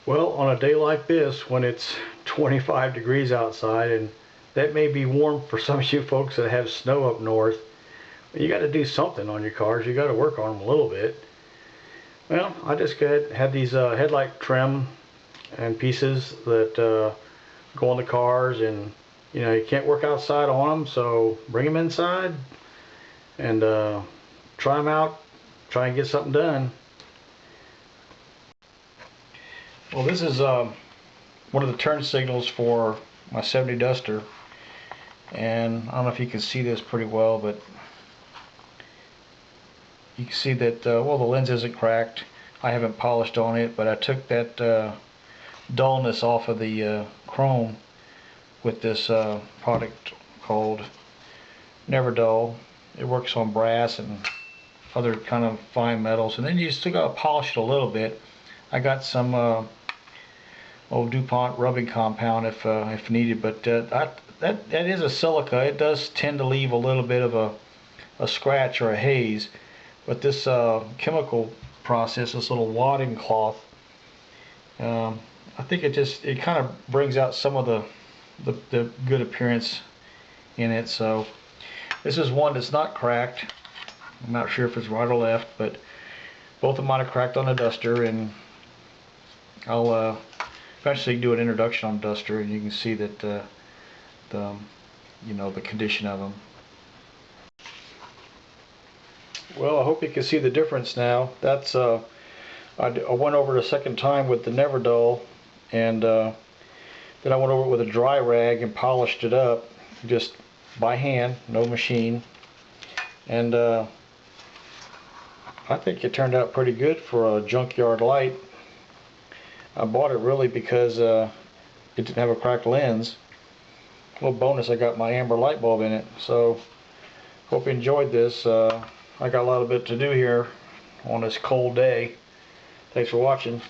Well, on a day like this, when it's 25 degrees outside, and that may be warm for some of you folks that have snow up north, you got to do something on your cars. You got to work on them a little bit. Well, I just had these headlight trim and pieces that go on the cars, and you can't work outside on them, so bring them inside and try them out, try and get something done. Well, this is one of the turn signals for my 70 Duster, and I don't know if you can see this pretty well, but you can see that well, the lens isn't cracked. I haven't polished on it, but I took that dullness off of the chrome with this product called Never Dull. It works on brass and other kind of fine metals, and then you still got to polish it a little bit. I got some old DuPont rubbing compound if needed, but that is a silica. It does tend to leave a little bit of a scratch or a haze, but this chemical process, this little wadding cloth, I think it kind of brings out some of the good appearance in it. So this is one that's not cracked. I'm not sure if it's right or left, but both of mine are cracked on the Duster, and I'll eventually do an introduction on Duster, and you can see that the condition of them. Well, I hope you can see the difference now. That's I went over it a second time with the Never Dull, and then I went over it with a dry rag and polished it up just by hand, no machine, and I think it turned out pretty good for a junkyard light. I bought it really because it didn't have a cracked lens. A little bonus, I got my amber light bulb in it. So hope you enjoyed this. I got a lot of bit to do here on this cold day. Thanks for watching.